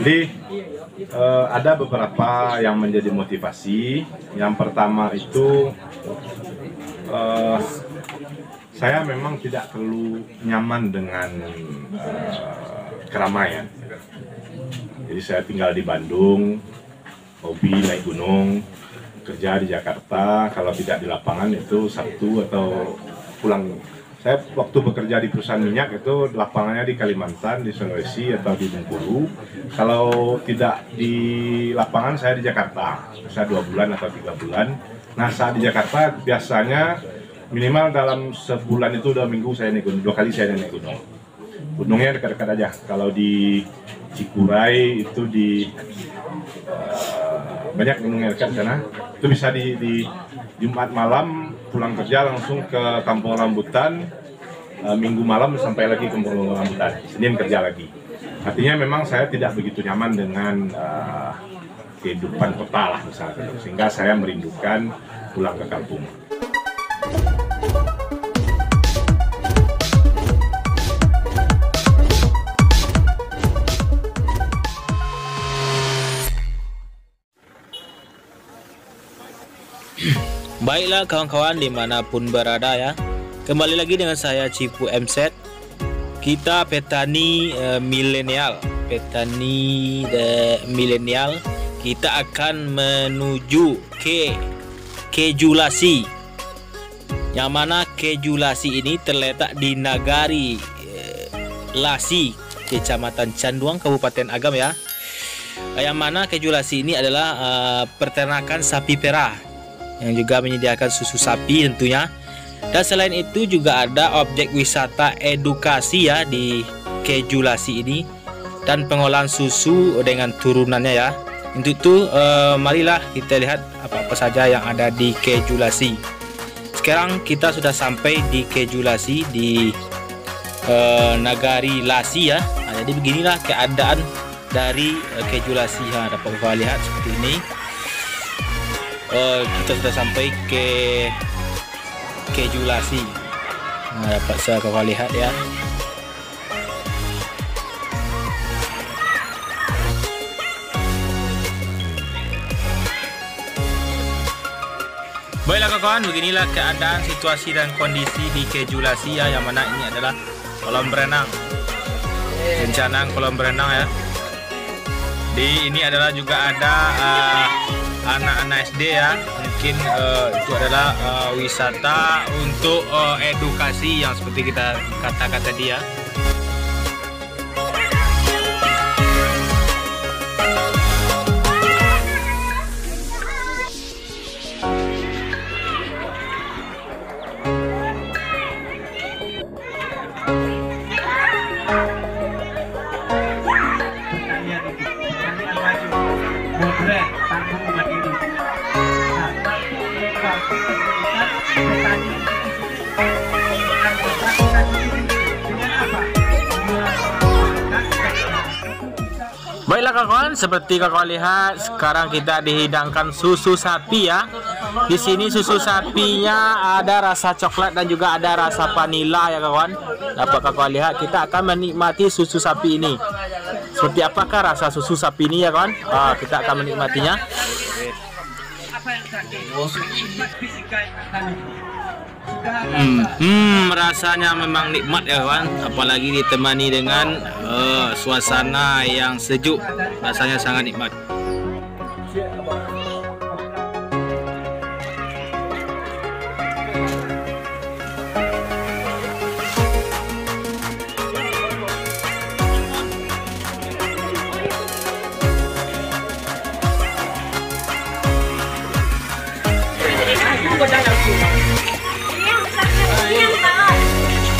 Jadi ada beberapa yang menjadi motivasi. Yang pertama itu saya memang tidak terlalu nyaman dengan keramaian. Jadi saya tinggal di Bandung, hobi naik gunung, kerja di Jakarta. Kalau tidak di lapangan itu Sabtu atau pulang. Saya waktu bekerja di perusahaan minyak itu lapangannya di Kalimantan, di Sulawesi atau di Bengkulu. Kalau tidak di lapangan saya di Jakarta, bisa 2 bulan atau 3 bulan. Nah saat di Jakarta biasanya minimal dalam sebulan itu 2 minggu saya naik gunung, 2 kali saya naik gunung. Gunungnya dekat-dekat aja. Kalau di Cikuray itu di banyak gunung yang dekat sana. Itu bisa di Jumat malam pulang kerja langsung ke Kampung Rambutan, Minggu malam sampai lagi ke Kampung Rambutan, Senin kerja lagi. Artinya memang saya tidak begitu nyaman dengan kehidupan kota lah misalnya, sehingga saya merindukan pulang ke kampung. Baiklah kawan-kawan dimanapun berada ya, kembali lagi dengan saya Cipu MZ. Kita petani milenial, kita akan menuju ke Kejulasi, yang mana Kejulasi ini terletak di Nagari Lasi, Kecamatan Canduang, Kabupaten Agam ya. Yang mana Kejulasi ini adalah peternakan sapi perah yang juga menyediakan susu sapi tentunya. Dan selain itu juga ada objek wisata edukasi ya di Kejulasi ini, dan pengolahan susu dengan turunannya ya. Untuk itu marilah kita lihat apa-apa saja yang ada di Kejulasi. Sekarang kita sudah sampai di Kejulasi di Nagari Lasi ya. Nah, jadi beginilah keadaan dari Kejulasi ya, dapat kita lihat seperti ini. Kita sudah sampai ke Kejulasi. Nah, dapat saya kau lihat ya. Baiklah kawan, beginilah keadaan situasi dan kondisi di Kejulasi ya, yang mana ini adalah kolam berenang. Rencana kolam berenang ya. Di ini adalah juga ada anak-anak SD ya, mungkin itu adalah wisata untuk edukasi yang seperti kita katakan tadi ya. Baiklah kawan, seperti kawan lihat sekarang kita dihidangkan susu sapi ya. Di sini susu sapinya ada rasa coklat dan juga ada rasa vanila ya kawan. Dapat kawan lihat, kita akan menikmati susu sapi ini. Seperti apakah rasa susu sapi ini ya kawan? Kita akan menikmatinya. Rasanya memang nikmat ya kawan, apalagi ditemani dengan suasana yang sejuk, rasanya sangat nikmat.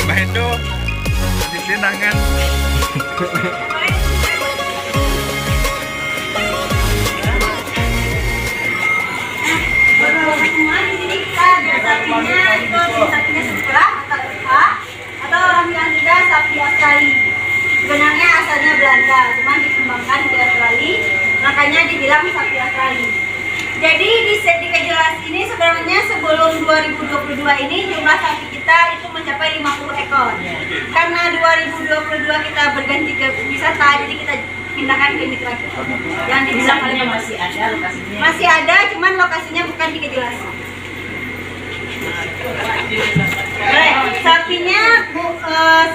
Mahendo di tangan. Sapinya sebelah atau orang bilang tidak sapi Australia. Sebenarnya asalnya Belanda, cuma dikembangkan di Australia, makanya dibilang sapi Australia. Jadi di Kejulasi ini sebenarnya sebelum 2022 ini jumlah sapi kita itu mencapai 50 ekor. Karena 2022 kita berganti ke wisata, jadi kita pindahkan ke mitra kita. Yang dibilang oleh masih ada lokasinya. masih ada, cuman lokasinya bukan di Kejulasi. Sapinya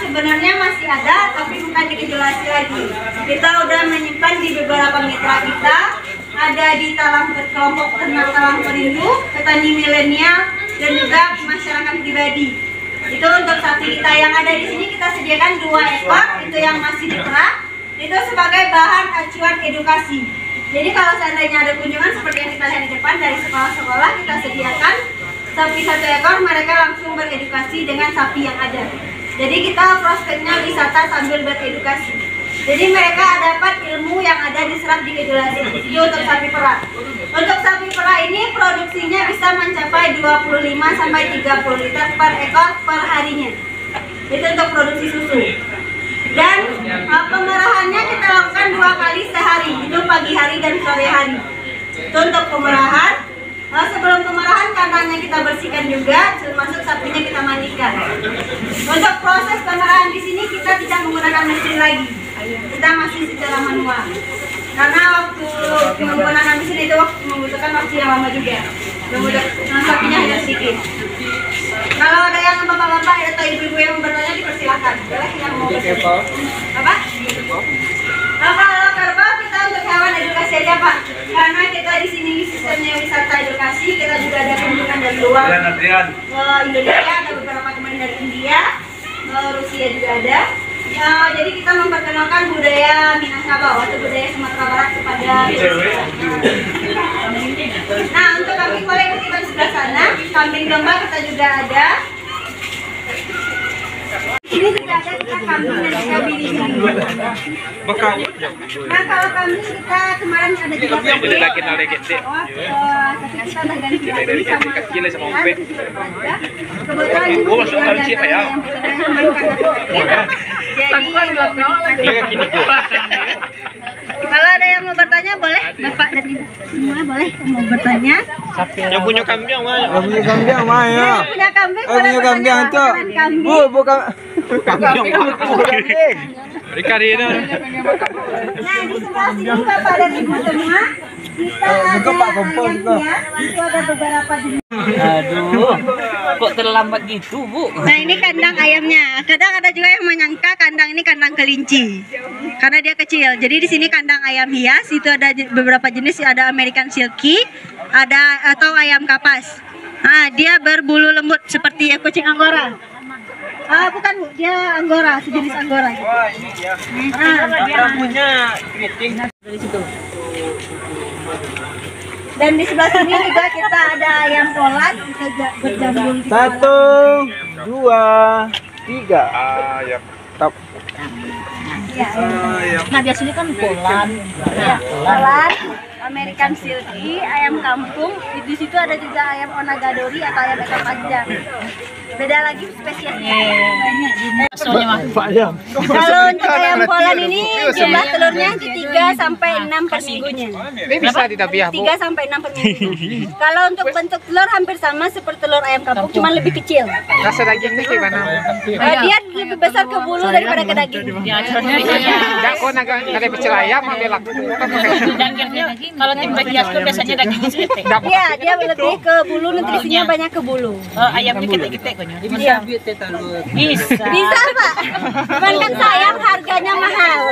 sebenarnya masih ada, tapi bukan di Kejulasi lagi. Kita udah menyimpan di beberapa mitra kita, ada di kelompok ternak Talang Perindu, petani milenial, dan juga masyarakat pribadi. Itu untuk sapi kita yang ada di sini kita sediakan 2 ekor, itu yang masih diternak, itu sebagai bahan acuan edukasi. Jadi kalau seandainya ada kunjungan seperti yang kita lihat di depan dari sekolah-sekolah, kita sediakan sapi 1 ekor, mereka langsung beredukasi dengan sapi yang ada. Jadi kita prospeknya wisata sambil beredukasi. Jadi mereka dapat ilmu yang ada diserap di Kejulasi. Itu untuk sapi perah. Untuk sapi perah ini produksinya bisa mencapai 25 sampai 30 liter per ekor per harinya. Itu untuk produksi susu. Dan pemerahannya kita lakukan 2 kali sehari, itu pagi hari dan sore hari. Itu untuk pemerahan. Sebelum pemerahan kandangnya kita bersihkan juga, termasuk sapinya kita mandikan. Untuk proses pemerahan di sini kita tidak menggunakan mesin lagi. Kita masih secara manual. Karena waktu menggunakan mesin itu membutuhkan waktu yang lama juga. Sapinya hanya sedikit. Kalau ada yang bapak-bapak atau ibu-ibu yang bertanya dipersilahkan. Boleh yang mau bertanya. Apa? Kalau kerbau kita untuk hewan edukasi aja Pak. Karena kita di sini sistemnya wisata edukasi, kita juga ada kunjungan dari luar. Indonesia ada beberapa teman dari India, Rusia juga ada. Jadi kita memperkenalkan budaya Minangkabau atau budaya Sumatera Barat kepada Nah, untuk kambing boleh kita di sebelah sana. Kambing domba kita juga ada. Ini juga ada kita kambing dan kambing di sini. Nah, kalau kambing kita kemarin ada juga kambing. Tapi kita udah ganti lagi sama kebetulan juga yang kalau ada yang mau bertanya boleh, Bapak dan Ibu semua boleh mau bertanya. Yang punya kambing mah. Yang punya kambing mah ya. Yang punya kambing boleh punya kambing itu. Bu, bukan kambing. Rikarina. Nah, di sebelah sini Bapak dan Ibu semua kita ada ayamnya, masih ada beberapa jenis. Aduh, kok terlambat gitu, Bu? Nah, ini kandang ayamnya. Kadang ada juga yang menyangka kandang ini kandang kelinci. Karena dia kecil. Jadi di sini kandang ayam hias, itu ada beberapa jenis, ada American Silky, ada atau ayam kapas. Nah, dia berbulu lembut seperti kucing Angora. Bukan Bu, dia Angora, sejenis Angora. Wah, ini dia. Dia rambutnya keriting. Dari situ. Dan di sebelah sini juga kita ada ayam polan, kita berjambul di 1, 2, 3. Ayam. Top. Ya, Nah, biasanya kan polan. ya, polan, American Silky, ayam kampung. Di situ ada juga ayam Onagadori atau ayam ekor panjang. Beda lagi spesiesnya. Soalnya mah. Kalau untuk ayam polan ini jumlah telurnya di 3 sampai 6 per minggunya. Bisa ditabiah, 3 sampai 6 per minggu. Kalau untuk bentuk telur hampir sama seperti telur ayam kampung, cuma lebih kecil. Rasa dagingnya gimana? Dia lebih besar ke bulu daripada ke daging. Ya, biasanya. Enggak kok naga kecil ayam ambil laku. Dagingnya kalau tempe hias tuh biasanya dagingnya sedikit. Iya, dia lebih ke bulu, nutrisinya banyak ke bulu. Ayamnya ketek-ketek kayaknya. Iya. Bisa. Bisa Pak, cuman kan sayang harganya mahal.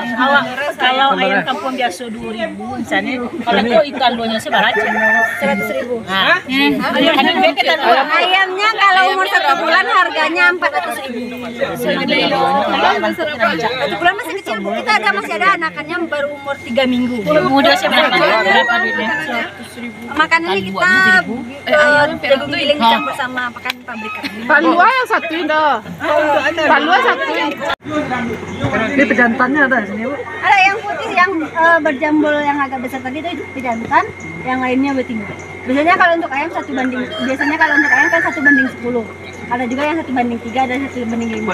Awak kalau ayam kampung biasa 2.000 misalnya. Kalau kok ikan luarnya seberapa? 100.000. Nah, Ayamnya kalau umur 1 bulan harganya 400.000. 1 bulan masih kecil Bu, kita masih ada anakannya baru umur 3 minggu. Mudah seberapa? Berapa duitnya? Makanannya kita daging giling dicampur sama pakan pabrikan. Palua yang satu itu. Palua satu. Ini pejantannya ada di sini, Bu. Ada yang putih yang berjambul yang agak besar tadi itu pejantan, yang lainnya betina. Biasanya kalau untuk ayam 1:10. Ada juga yang 1:3, ada 1:5.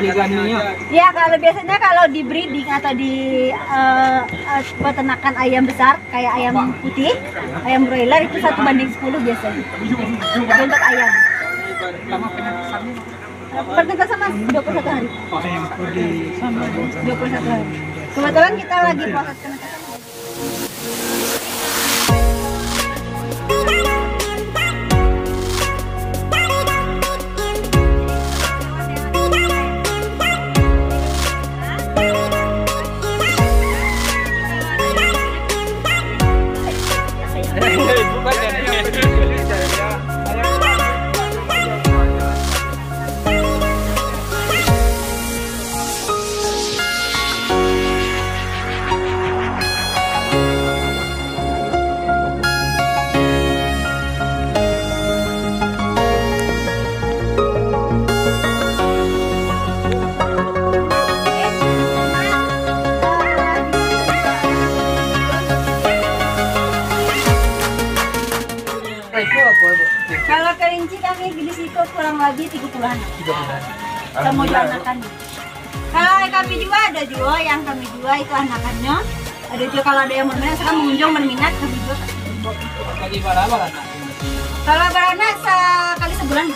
Ya, kalau biasanya kalau di breeding atau di peternakan ayam besar kayak ayam putih, ayam broiler itu 1:10 biasanya. Itu untuk ayam. Pertegasan Mas 21 hari. 21 hari. Kebetulan kita lagi proses pengecekan. Kalau kelinci kami di situ kurang lebih 30 anak. Semua anakannya. Kalau kami juga ada juga yang kami jual itu anakannya. Ada juga kalau ada yang berminat, sekarang mengunjung berminat kami jual. Kalau beranak sekali sebulan.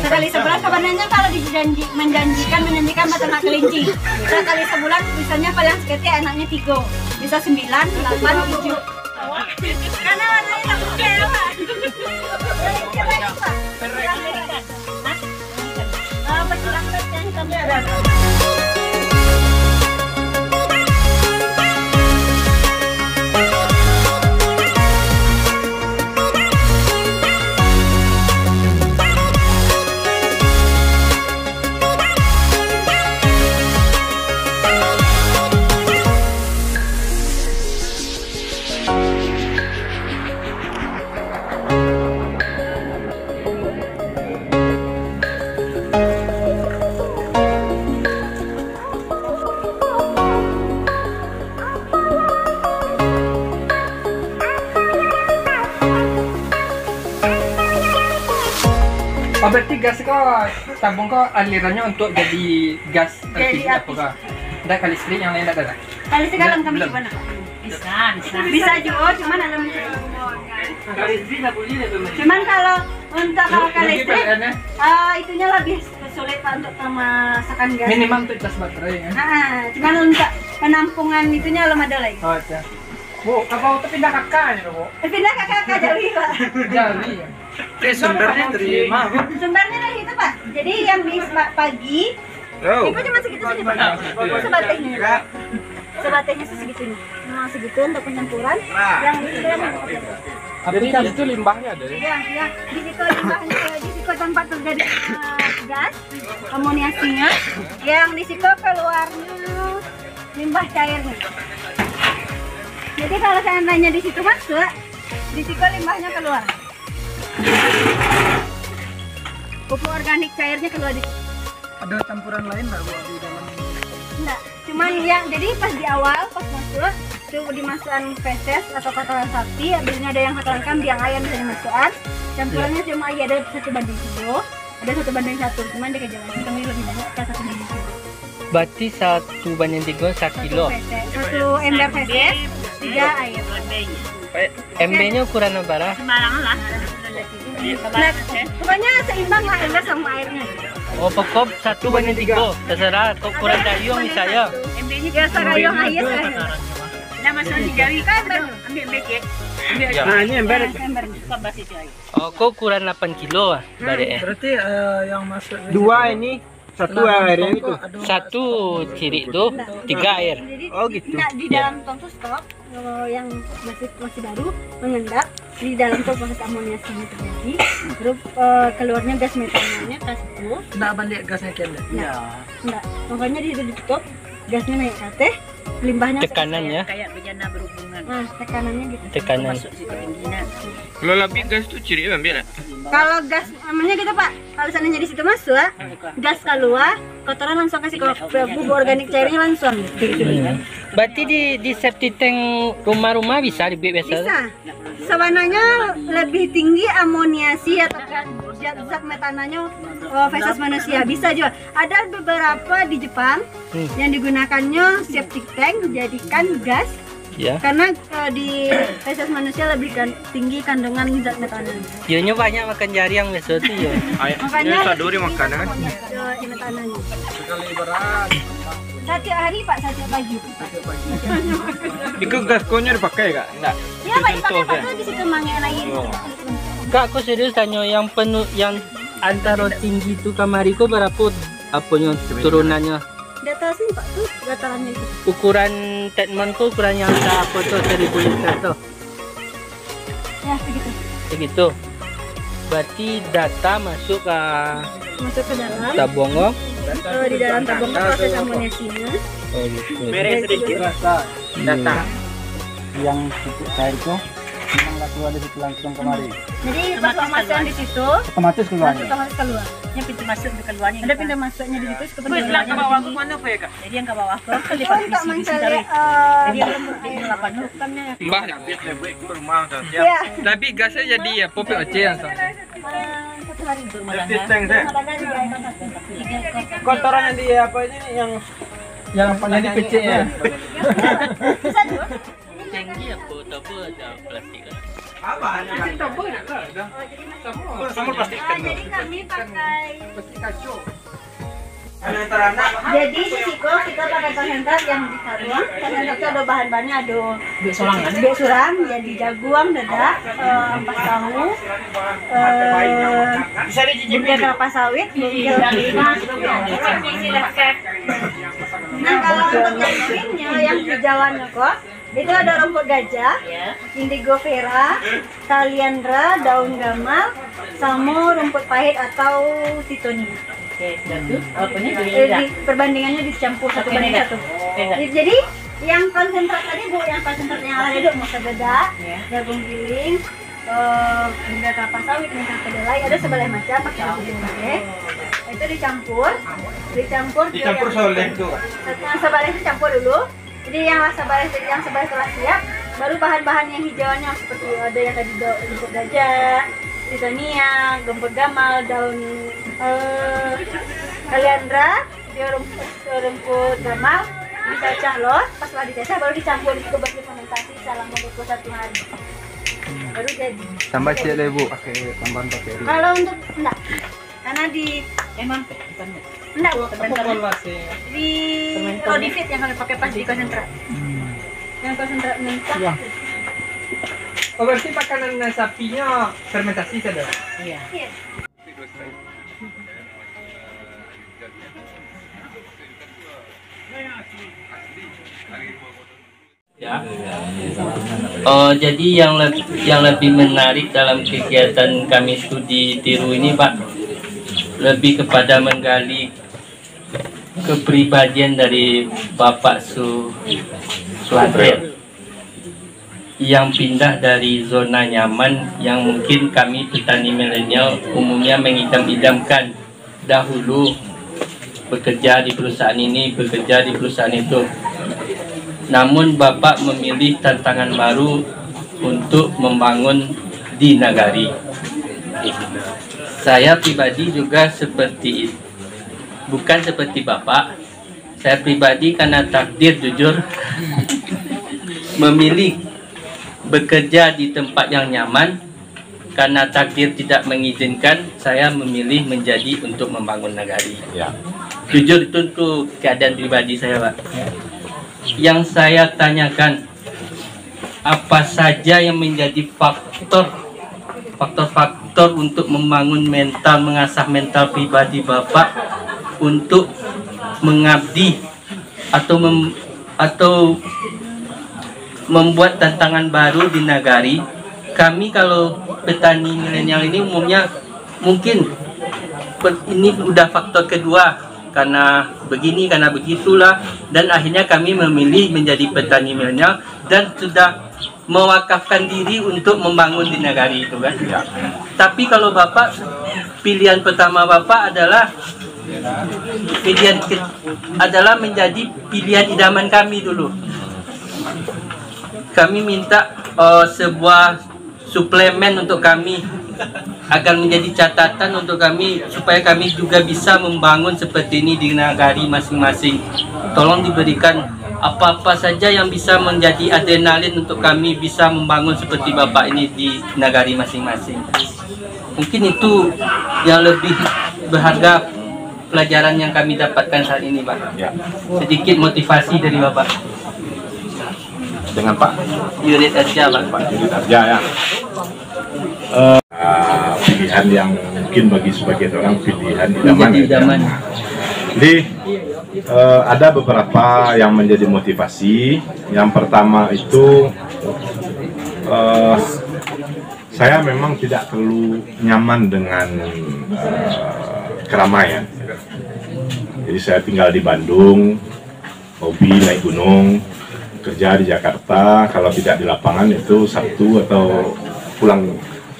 Sekali sebulan kabarnya kalau menjanjikan peternak kelinci. Sekali sebulan misalnya paling sedikit anaknya 3, bisa 9, 8, 7. Karena warnanya tak putih ya Pak. Oh berarti gas kok tabung kok alirannya untuk jadi gas LPG apa kah? Ada kali listrik yang lain ada? Kali sekarang kami coba nak. Bisa juga, cuman ada Kali listrik nggak boleh. Cuman kalau untuk kali listrik, itunya lebih sulit Pak untuk memasakkan gas. Minimal untuk cas baterai ya. Cuman untuk penampungan itunya belum ada lagi. Oh iya. Bu, kalau pindah kakaknya Bu? Pindah kakak jauhi Pak. Jauhi ya. Sumbernya dari mana? Sumbernya dari itu Pak. Jadi yang di pagi, itu cuma segitu saja Pak. Sebatehnya. Sebatehnya segitunya. Cuma segitu untuk pencampuran. Yang di situ yang jadi itu limbahnya ada ya? Ya, di situ limbahnya, di situ tempat terjadi gas, amoniasinya. Yang di situ keluarnya limbah cairnya. Jadi kalau seandainya di situ masuk, di situ limbahnya keluar. Pupuk organik cairnya keluar di situ. Ada campuran lain nggak Bu di dalam? Enggak, cuman yang jadi pas di awal pas masuk itu dimasukkan feses atau kotoran sapi, habisnya ada yang kotoran kambing, yang ayam bisa dimasukkan. Campurannya cuma ada 1:3, ada 1:1, cuman di kejauhan kami lebih banyak ke 1:3. Berarti 1/3 1 kilo. 1 ember feses, 3 ayam. MB-nya ukuran berapa? Sembarangan lah. Nah, pokoknya seimbang lah ember sama airnya. Oh, pokok 1/3. Terserah kok kurang dayung misalnya. Ya sarayong ayam kan. Nah, masalah si Jawi kan ambil becek. Nah ini ember. Oh, kok ukuran 8 kilo ah, Berarti yang masuk 2 ini 1 airnya itu. 1 ciri itu 3 air. Oh gitu. Nah, di dalam tong tuh stok yang masih baru mengendap di dalam tuh proses amoniasinya terjadi, terus keluarnya gas metannya K10. Nggak balik gasnya kena. Enggak, makanya di situ ditutup, gasnya naik ke atas, limbahnya Tekanannya. Kayak bejana berhubungan. Nah, tekanannya gitu. Tekanan. Masuk situ tingginya. Kalau lebih gas tuh ciri ambil. Kalau gas namanya gitu Pak, kalau seandainya di situ masuk, gas keluar, kotoran langsung kasih ke bubuk organik cairnya langsung. Berarti di septic tank rumah-rumah bisa dibuat biasa? Bisa. Sebenarnya lebih tinggi amoniasi atau zat metananya feses manusia, bisa juga. Ada beberapa di Jepang yang digunakannya septic tank dijadikan gas. Ya. Karena di feses manusia lebih tinggi kandungan zat metananya. Ionya banyak makan jaring biasa tuh ya. Makanya saduri makanan. metananya. Sekali berat. Setiap hari Pak, setiap pagi. Itu gas konya dipakai kak? Enggak. Ya Pak, dipakai Pak tuh di situ mangnya lagi. Kak, aku serius tanya yang penuh yang antara tinggi itu kamariku berapa apanya turunannya? Data sih Pak tuh datarannya itu. Ukuran statementku ukurannya angka apa tuh 1000 liter tuh? Ya segitu. Begitu. Berarti data masuk ke dalam. tabung. Di dalam tabung proses amunisinya. Oh gitu. Merek sedikit rasa. Data. Yang pupuk cair itu memang nggak keluar dari situ langsung kemari. Jadi pas masukkan di situ, Otomatis keluarnya. otomatis keluar. Ini pintu masuk ke keluarnya. Ada pintu masuknya di situ. Pulang ke bawah ke mana ya kak? Jadi yang ke bawah ke lipat Untuk mencari Jadi yang delapan bukannya. Mbah, Ke rumah dah. ya tapi gasnya jadi apa POC yang sama? satu hari itu Tank saya. Kotoran yang di apa ini yang Yang di PC ya. Tinggi apa ada plastik. Semua plastik. Jadi kami pakai Antara jadi sisiko kita pakai konsentrat yang di sarung. Konsentrat itu ada bahan-bahannya ada bek surang, jadi jagung, dadak, ampas tahu, bisa dicicipi. bumbu kelapa sawit, bumbu Nah kalau untuk yang lainnya yang hijauannya kok itu ada rumput gajah, indigo vera, kaliandra, daun gamal, sama rumput pahit atau titoni. Perbandingannya dicampur satu banding satu. Jadi yang konsentrat tadi Bu, yang konsentrat yang ada itu masa geda, jagung giling, bumbu kelapa sawit, minyak kedelai, ada sebelah macam pakai oke. Itu dicampur soleh itu. yang sebaliknya dicampur dulu. Jadi yang sebaliknya telah siap, baru bahan-bahan yang hijauannya seperti ada yang tadi rumput gajah, titonia, rumput gamal, daun kaliandra, rumput gamal, dicacah loh. Pas setelah dicacah baru dicampur itu bagi fermentasi selama 21 hari. Baru jadi. Tambah siap deh Bu, pakai tambahan pakai. Kalau untuk enggak, karena di Emang enggak Bu, di Rodifit yang kami pakai pas di konsentrat. Yang konsentrat mentah. Oh, berarti makanan sapinya fermentasi saja? Iya. Ya. Oh, jadi yang lebih menarik dalam kegiatan kami studi tiru ini, Pak, lebih kepada menggali kepribadian dari Bapak Suhadir yang pindah dari zona nyaman yang mungkin kami petani milenial umumnya mengidam-idamkan dahulu bekerja di perusahaan ini, bekerja di perusahaan itu. Namun Bapak memilih tantangan baru untuk membangun di Nagari. Saya pribadi juga seperti itu. Bukan seperti Bapak. Saya pribadi karena takdir jujur memilih bekerja di tempat yang nyaman. Karena takdir tidak mengizinkan, saya memilih menjadi untuk membangun Nagari. Ya. Jujur itu keadaan pribadi saya, Pak. Yang saya tanyakan, apa saja yang menjadi faktor-faktor untuk membangun mental, mengasah mental pribadi Bapak untuk mengabdi atau membuat tantangan baru di Nagari. Kami kalau petani milenial ini umumnya mungkin ini udah faktor kedua, karena begini, karena begitulah, dan akhirnya kami memilih menjadi petani milenial dan sudah mewakafkan diri untuk membangun di Nagari itu kan. Ya. Tapi kalau Bapak, pilihan pertama Bapak adalah menjadi pilihan idaman kami dulu. Kami minta sebuah suplemen untuk kami agar menjadi catatan untuk kami supaya kami juga bisa membangun seperti ini di Nagari masing-masing. Tolong diberikan apa-apa saja yang bisa menjadi adrenalin untuk kami bisa membangun seperti Bapak ini di Nagari masing-masing. Mungkin itu yang lebih berharga pelajaran yang kami dapatkan saat ini, Pak. Ya. Sedikit motivasi dari Bapak. Dengan Pak Unit Arja, Pak. Pak Unit Arja ya. Pilihan yang mungkin bagi sebagian orang pilihan idaman. Idaman. Jadi ada beberapa yang menjadi motivasi. Yang pertama itu saya memang tidak terlalu nyaman dengan keramaian. Jadi saya tinggal di Bandung, hobi naik gunung, kerja di Jakarta. Kalau tidak di lapangan itu Sabtu atau pulang.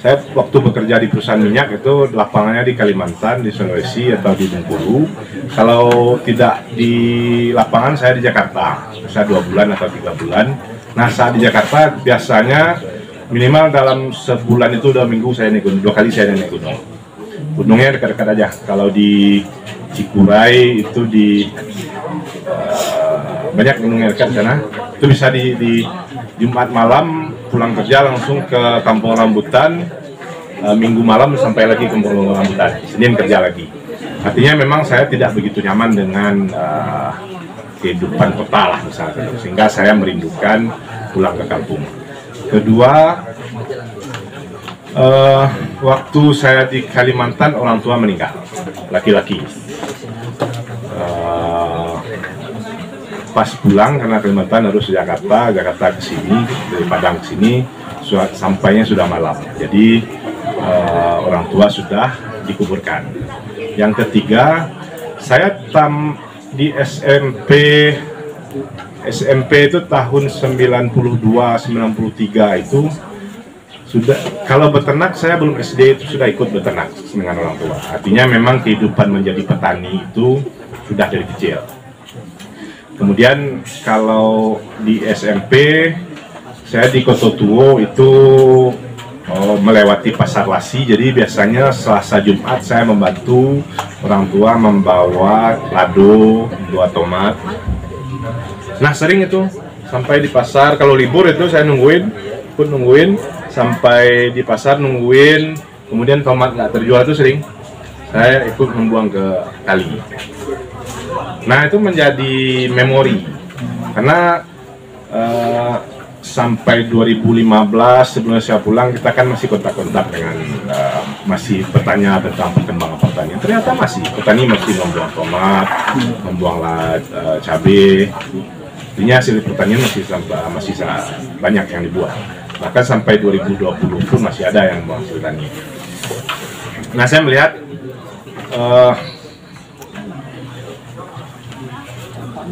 Saya waktu bekerja di perusahaan minyak itu lapangannya di Kalimantan, di Sulawesi atau di Bengkulu. Kalau tidak di lapangan saya di Jakarta, bisa 2 bulan atau 3 bulan. Nah saat di Jakarta biasanya minimal dalam sebulan itu 2 minggu saya naik gunung, 2 kali saya naik gunung. Gunungnya dekat-dekat aja. Kalau di Cikuray itu di banyak gunung yang dekat sana. Itu bisa di Jumat malam pulang kerja langsung ke Kampung Rambutan, Minggu malam sampai lagi ke Kampung Rambutan, Senin kerja lagi. Artinya memang saya tidak begitu nyaman dengan kehidupan kota lah misalnya, sehingga saya merindukan pulang ke kampung. Kedua, waktu saya di Kalimantan orang tua meninggal, laki-laki. Pas pulang karena Kalimantan harus ke Jakarta ke sini, dari Padang ke sini, sampainya sudah malam. Jadi orang tua sudah dikuburkan. Yang ketiga, saya di SMP itu tahun 92-93 itu sudah, kalau beternak saya belum SD itu sudah ikut beternak dengan orang tua. Artinya memang kehidupan menjadi petani itu sudah dari kecil. Kemudian kalau di SMP saya di Kototuo itu melewati pasar Lasi, jadi biasanya Selasa Jumat saya membantu orang tua membawa lado, buah tomat. Nah sering itu sampai di pasar, kalau libur itu saya ikut nungguin sampai di pasar nungguin, kemudian tomat nggak terjual itu sering saya ikut membuang ke kali. Nah itu menjadi memori karena sampai 2015 sebelum saya pulang kita kan masih kontak-kontak dengan masih bertanya tentang perkembangan pertanian. Ternyata masih petani masih membuang tomat, membuang cabai. Artinya hasil pertanian masih banyak yang dibuat. Bahkan sampai 2020 pun masih ada yang membuang hasil tani. Nah saya melihat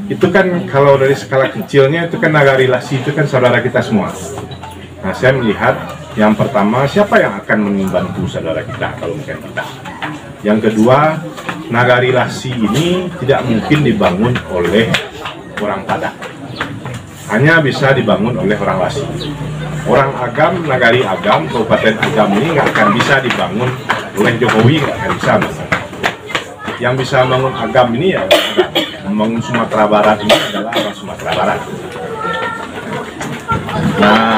itu kan kalau dari skala kecilnya itu kan Nagari Lasi itu kan saudara kita semua. Nah saya melihat yang pertama siapa yang akan membantu saudara kita kalau bukan kita. Yang kedua, Nagari Lasi ini tidak mungkin dibangun oleh orang Padang, hanya bisa dibangun oleh orang Lasi. Orang Agam, Nagari Agam, Kabupaten Agam ini nggak akan bisa dibangun oleh Jokowi, nggak akan bisa. Yang bisa membangun Agam ini ya Agam. Membangun Sumatera Barat ini adalah orang Sumatera Barat. Nah,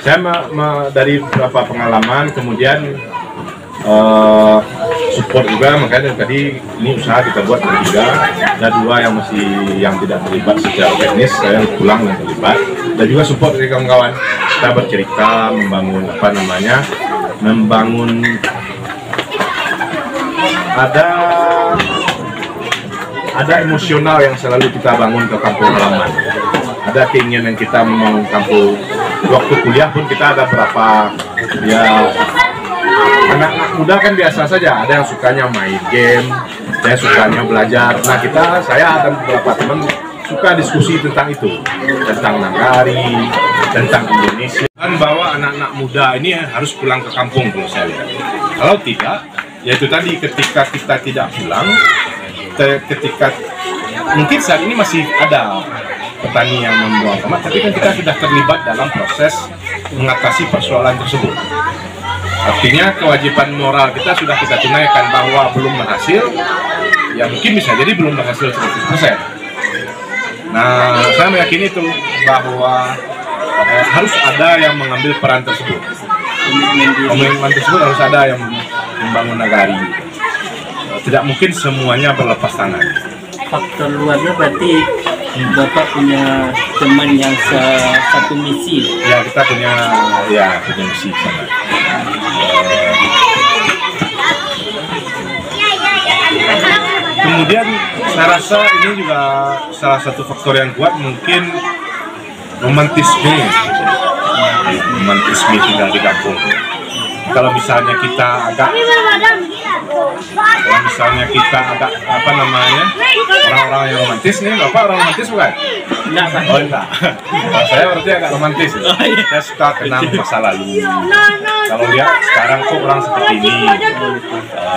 saya dari beberapa pengalaman kemudian support juga, makanya tadi ini usaha kita buat bertiga, ada 2 yang tidak terlibat secara teknis, saya pulang dan terlibat, dan juga support dari kawan-kawan. Kita bercerita membangun membangun ada emosional yang selalu kita bangun ke kampung halaman. Ada keinginan kita membangun kampung. Waktu kuliah pun kita ada berapa ya anak-anak muda kan biasa saja. Ada yang sukanya main game, saya sukanya belajar. Nah saya dan beberapa teman suka diskusi tentang itu, tentang Nagari, tentang Indonesia. Dan bahwa anak-anak muda ini harus pulang ke kampung kalau saya lihat. Kalau tidak, yaitu tadi ketika kita tidak pulang. Ketika mungkin saat ini masih ada petani yang membuang tomat, tapi kan kita sudah terlibat dalam proses mengatasi persoalan tersebut. Artinya kewajiban moral kita sudah kita tunaikan, bahwa belum berhasil, ya mungkin bisa jadi belum berhasil 100%. Nah, saya meyakini itu bahwa harus ada yang mengambil peran tersebut. Komitmen tersebut harus ada yang membangun Nagari. tidak mungkin semuanya berlepas tangan. Faktor luarnya berarti Bapak punya teman yang satu misi. Ya, kita punya misi sana. Kemudian saya rasa ini juga salah satu faktor yang kuat, mungkin romantisme tinggal di kampung. Kalau misalnya kita agak apa namanya, orang-orang yang romantis nih, Bapak orang romantis bukan? Enggak, Pak. Oh enggak. Kalau saya berarti agak romantis. Saya suka kenang masa lalu. Kalau lihat sekarang kok orang seperti ini,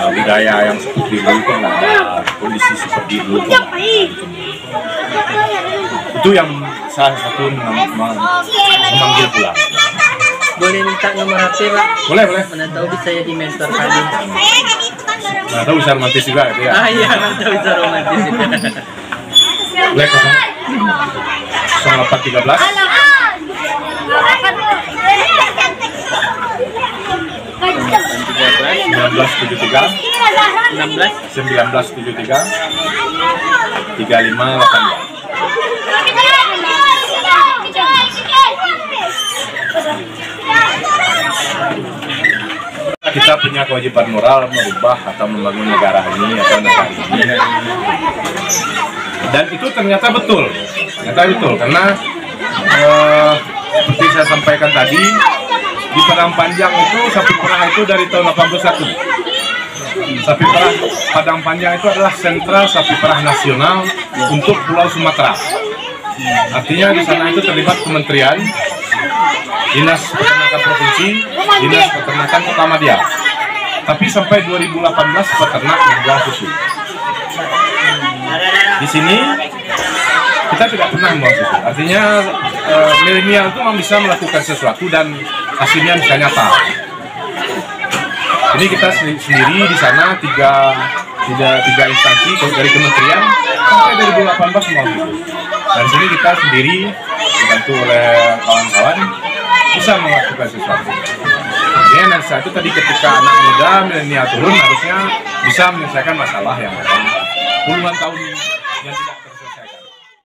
budaya yang seperti dulu kok nggak ada, kondisi seperti dulu kok nggak ada. Itu yang salah satu memanggil pulang. Boleh minta nomor HP, Pak? Boleh, boleh. Mana tahu bisa jadi mentor kali. Mana tahu bisa romantis juga gitu ya. Iya, mana tahu bisa romantis juga. Boleh 0813 kita punya kewajiban moral merubah atau membangun negara ini atau negara ini. Dan itu ternyata betul karena seperti saya sampaikan tadi, di Padang Panjang itu sapi perah itu dari tahun 81. Sapi perah Padang Panjang itu adalah sentra sapi perah nasional untuk Pulau Sumatera. Artinya di sana itu terlibat kementerian, Dinas Peternakan Provinsi, Dinas Peternakan Kota Madya. Tapi sampai 2018 peternak membuang susu. Di sini kita tidak pernah membuang susu. Artinya milenial itu memang bisa melakukan sesuatu dan hasilnya bisa nyata. Ini kita sendiri di sana tiga instansi dari kementerian sampai 2018 membuang susu. Dan di sini kita sendiri dibantu oleh kawan-kawan bisa melakukan sesuatu. Jadi dari saat itu tadi ketika anak muda milenial turun harusnya bisa menyelesaikan masalah yang ada puluhan tahun yang tidak